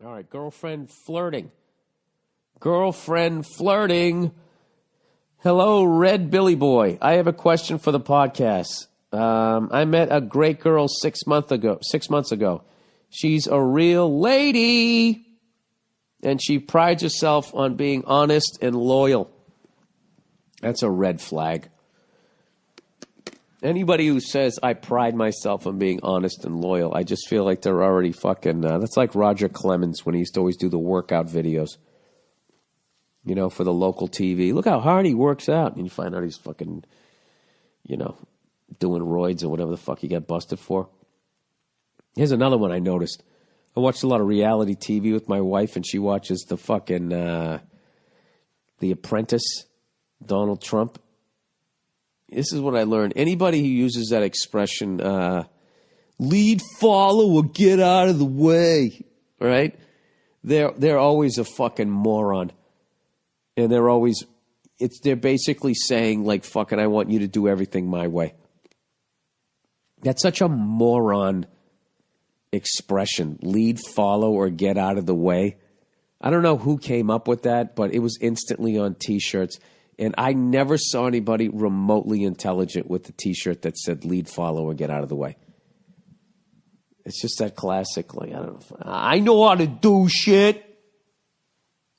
All right, girlfriend flirting. Girlfriend flirting. Hello, Red Billy Boy. I have a question for the podcast. I met a great girl 6 months ago. She's a real lady, and she prides herself on being honest and loyal. That's a red flag. Anybody who says, I pride myself on being honest and loyal, I just feel like they're already fucking... that's like Roger Clemens when he used to always do the workout videos, you know, for the local TV. Look how hard he works out. And you find out he's fucking, you know, doing roids or whatever the fuck he got busted for. Here's another one I noticed. I watched a lot of reality TV with my wife, and she watches the fucking The Apprentice, Donald Trump. This is what I learned. Anybody who uses that expression, lead, follow, or get out of the way, right? They're always a fucking moron. And they're basically saying, like, fucking, I want you to do everything my way. That's such a moron expression. Lead, follow, or get out of the way. I don't know who came up with that, but it was instantly on T-shirts. And I never saw anybody remotely intelligent with a T-shirt that said lead, follow, or get out of the way. It's just that classically. I don't know. I know how to do shit.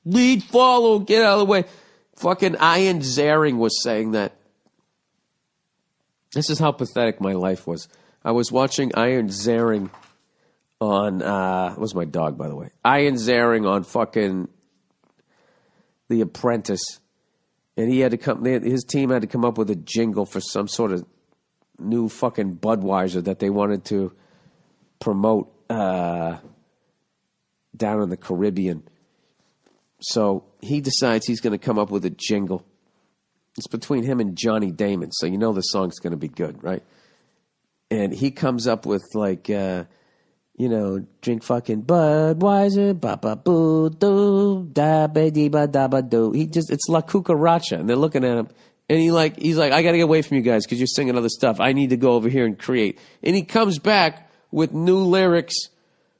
Lead, follow, get out of the way. Fucking Ian Ziering was saying that. This is how pathetic my life was. I was watching Ian Ziering on, it was my dog, by the way. Ian Ziering on fucking The Apprentice. And he had to come, his team had to come up with a jingle for some sort of new fucking Budweiser that they wanted to promote down in the Caribbean. So he decides he's going to come up with a jingle. It's between him and Johnny Damon, so you know the song's going to be good, right? And he comes up with like, you know, drink fucking Budweiser, ba ba boo doo, da ba dee ba da ba doo. It's La Cucaracha, and they're looking at him, and he's like, I got to get away from you guys because you're singing other stuff. I need to go over here and create. And he comes back with new lyrics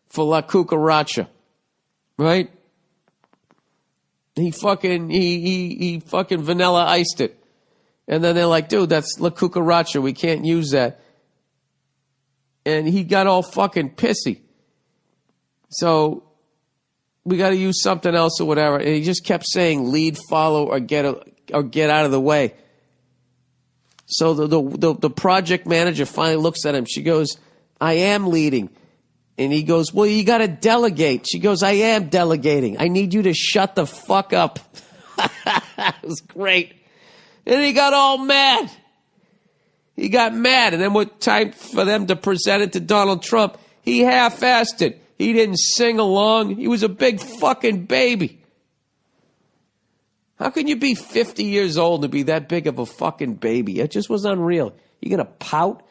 for La Cucaracha, right? He fucking vanilla iced it, and then they're like, dude, that's La Cucaracha. We can't use that. And he got all fucking pissy. So we got to use something else or whatever. And he just kept saying lead, follow, or get out of the way. So the project manager finally looks at him. She goes, I am leading. And he goes, well, you got to delegate. She goes, I am delegating. I need you to shut the fuck up. It was great. And he got all mad. He got mad, and then when time for them to present it to Donald Trump, he half-assed it. He didn't sing along. He was a big fucking baby. How can you be 50 years old and be that big of a fucking baby? It just was unreal. You gonna pout?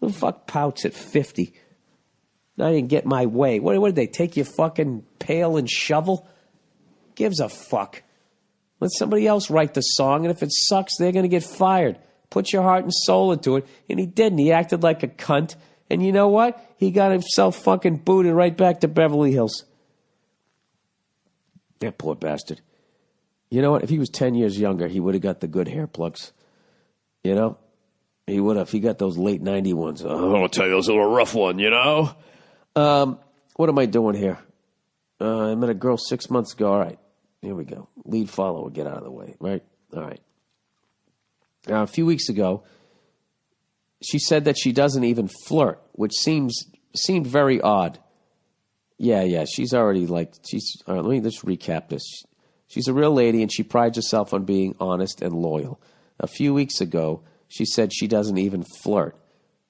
Who the fuck pouts at 50? I didn't get my way. What did they take your fucking pail and shovel? Gives a fuck. Let somebody else write the song, and if it sucks, they're gonna get fired. Put your heart and soul into it. And he didn't. He acted like a cunt. And you know what? He got himself fucking booted right back to Beverly Hills. That poor bastard. You know what? If he was 10 years younger, he would have got the good hair plugs. You know? He would have. He got those late 90 ones. Oh, I'll tell you, those a little rough one, you know? What am I doing here? I met a girl 6 months ago. All right. Here we go. Lead, follow, get out of the way. Right? All right. Now, a few weeks ago, she said that she doesn't even flirt, which seemed very odd. Yeah, she's already like, all right, let me just recap this. She's a real lady, and she prides herself on being honest and loyal. A few weeks ago, she said she doesn't even flirt,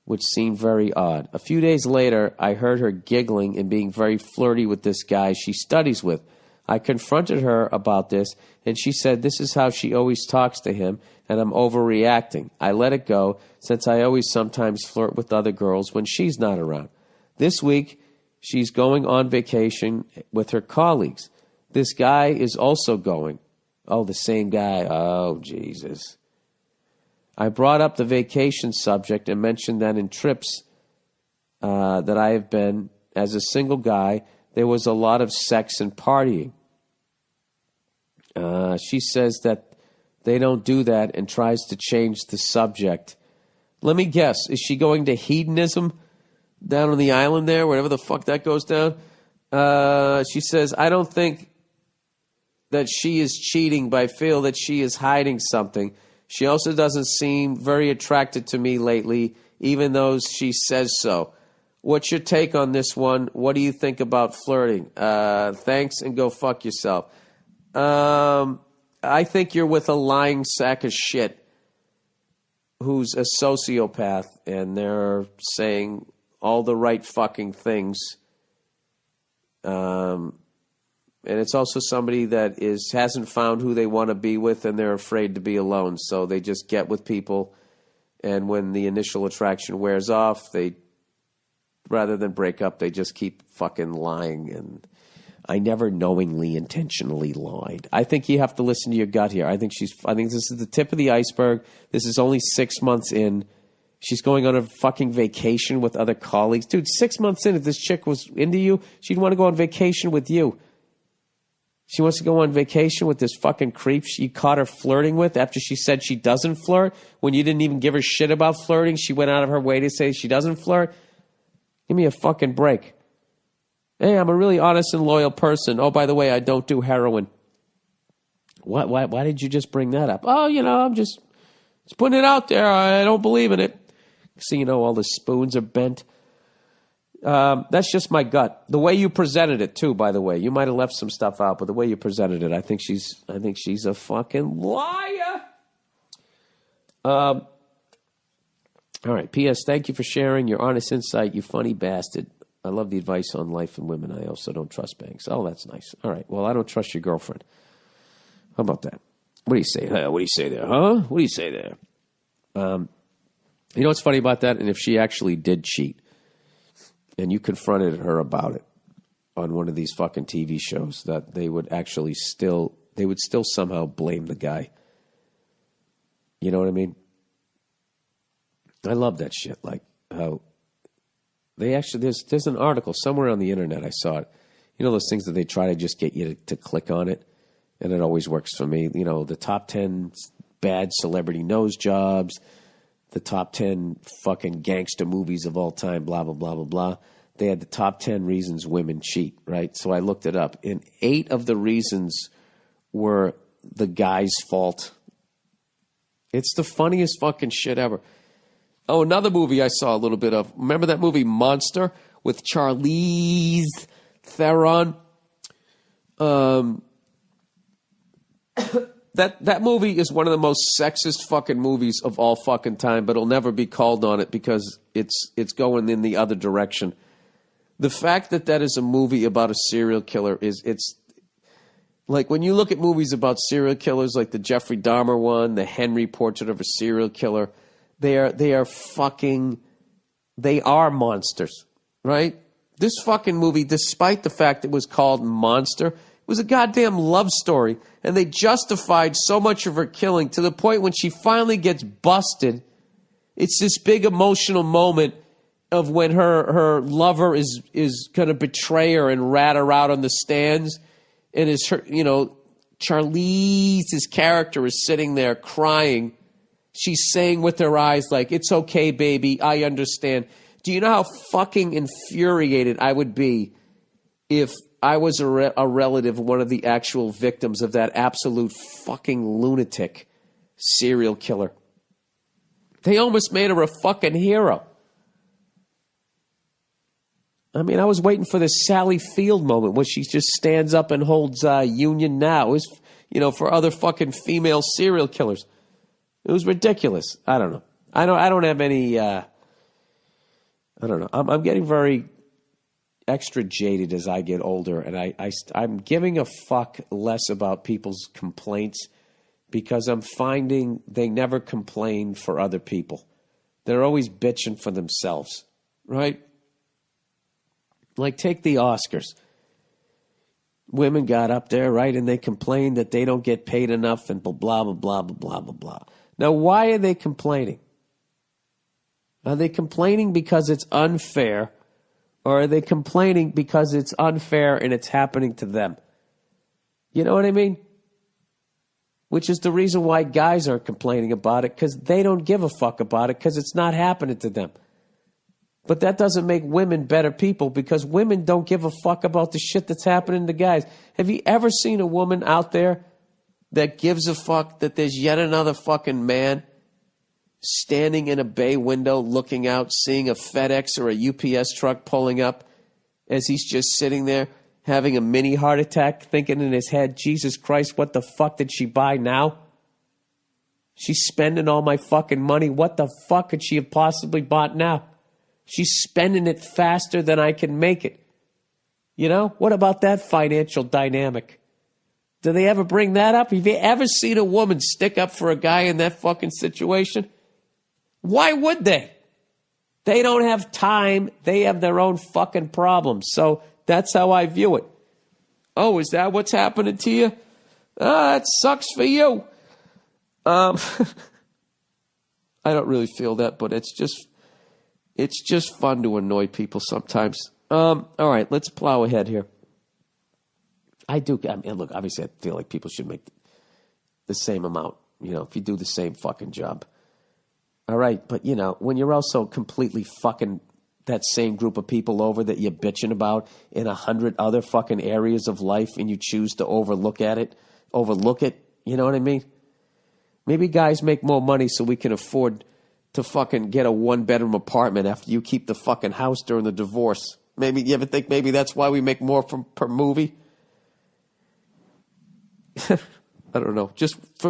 which seemed very odd. A few days later, I heard her giggling and being very flirty with this guy she studies with. I confronted her about this, and she said this is how she always talks to him, and I'm overreacting. I let it go, since I always sometimes flirt with other girls when she's not around. This week, she's going on vacation with her colleagues. This guy is also going. Oh, the same guy. Oh, Jesus. I brought up the vacation subject and mentioned that in trips that I have been as a single guy, there was a lot of sex and partying. She says that they don't do that and tries to change the subject. Let me guess. Is she going to hedonism down on the island there, wherever the fuck that goes down? She says, I don't think that she is cheating, but I feel that she is hiding something. She also doesn't seem very attracted to me lately, even though she says so. What's your take on this one? What do you think about flirting? Thanks, and go fuck yourself. I think you're with a lying sack of shit who's a sociopath, and they're saying all the right fucking things. And it's also somebody that hasn't found who they want to be with, and they're afraid to be alone. So they just get with people, and when the initial attraction wears off, rather than break up, they just keep fucking lying. And I never knowingly, intentionally lied. I think you have to listen to your gut here. I think this is the tip of the iceberg. This is only 6 months in. She's going on a fucking vacation with other colleagues. Dude, 6 months in, if this chick was into you, she'd want to go on vacation with you. She wants to go on vacation with this fucking creep you caught her flirting with after she said she doesn't flirt. When you didn't even give her shit about flirting, she went out of her way to say she doesn't flirt. Give me a fucking break. Hey, I'm a really honest and loyal person. Oh, by the way, I don't do heroin. What? Why did you just bring that up? Oh, I'm just putting it out there. I don't believe in it. So, all the spoons are bent. That's just my gut. The way you presented it, too, by the way. You might have left some stuff out, but the way you presented it, I think she's a fucking liar. All right. P.S. Thank you for sharing your honest insight, you funny bastard. I love the advice on life and women. I also don't trust banks. Oh, that's nice. All right. Well, I don't trust your girlfriend. How about that? What do you say? What do you say there? Huh? What do you say there? You know what's funny about that? And if she actually did cheat and you confronted her about it on one of these fucking TV shows, that they would still somehow blame the guy. You know what I mean? I love that shit. Like how they actually, there's an article somewhere on the internet. I saw it. You know those things that they try to just get you to click on it? And it always works for me. The top 10 bad celebrity nose jobs, the top 10 fucking gangster movies of all time, blah, blah, blah, blah, blah. They had the top 10 reasons women cheat, right? So I looked it up. And 8 of the reasons were the guy's fault. It's the funniest fucking shit ever. Oh, another movie I saw a little bit of. Remember that movie Monster with Charlize Theron? That movie is one of the most sexist fucking movies of all fucking time, but it'll never be called on it because it's going in the other direction. The fact that is a movie about a serial killer it's like when you look at movies about serial killers, like the Jeffrey Dahmer one, the Henry Portrait of a Serial Killer, they are monsters, right? This fucking movie, despite the fact it was called Monster, it was a goddamn love story, and they justified so much of her killing to the point when she finally gets busted, it's this big emotional moment of when her lover is going to betray her and rat her out on the stands, and Charlize's character is sitting there crying. She's saying with her eyes, like, it's okay, baby, I understand. Do you know how fucking infuriated I would be if I was a relative of one of the actual victims of that absolute fucking lunatic serial killer? They almost made her a fucking hero. I mean, I was waiting for the Sally Field moment where she just stands up and holds Union Now. It was, for other fucking female serial killers. It was ridiculous. I don't know. I don't have any. I don't know. I'm getting very extra jaded as I get older, and I'm giving a fuck less about people's complaints because I'm finding they never complain for other people. They're always bitching for themselves, right? Like, take the Oscars. Women got up there, right, and they complained that they don't get paid enough and blah, blah, blah, blah, blah, blah, blah. Now, why are they complaining? Are they complaining because it's unfair, Or are they complaining because it's unfair and it's happening to them? You know what I mean? Which is the reason why guys are complaining about it, because they don't give a fuck about it because it's not happening to them. But that doesn't make women better people, because women don't give a fuck about the shit that's happening to guys. Have you ever seen a woman out there that gives a fuck that there's yet another fucking man standing in a bay window looking out, seeing a FedEx or a UPS truck pulling up as he's just sitting there having a mini heart attack, thinking in his head, Jesus Christ, what the fuck did she buy now? She's spending all my fucking money. What the fuck could she have possibly bought now? She's spending it faster than I can make it. You know, what about that financial dynamic? Do they ever bring that up? Have you ever seen a woman stick up for a guy in that fucking situation? Why would they? They don't have time. They have their own fucking problems. So that's how I view it. Oh, is that what's happening to you? That sucks for you. I don't really feel that, but it's just fun to annoy people sometimes. All right, let's plow ahead here. I mean, look, obviously I feel like people should make the same amount, you know, if you do the same fucking job. All right, but, you know, when you're also completely fucking that same group of people over that you're bitching about in 100 other fucking areas of life, and you choose to overlook it, you know what I mean? Maybe guys make more money so we can afford to fucking get a 1-bedroom apartment after you keep the fucking house during the divorce. Maybe, you ever think maybe that's why we make more per movie? I don't know.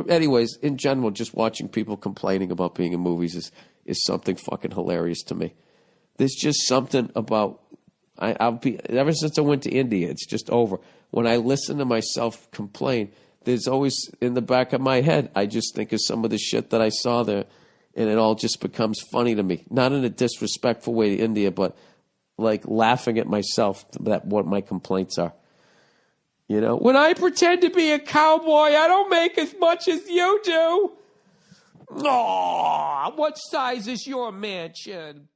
Anyways, in general, just watching people complaining about being in movies is something fucking hilarious to me. There's just something about, ever since I went to India, it's just over. When I listen to myself complain, there's always in the back of my head, I just think of some of the shit that I saw there, and it all just becomes funny to me. Not in a disrespectful way to India, but like laughing at myself, what my complaints are. You know, when I pretend to be a cowboy, I don't make as much as you do. Aw, what size is your mansion?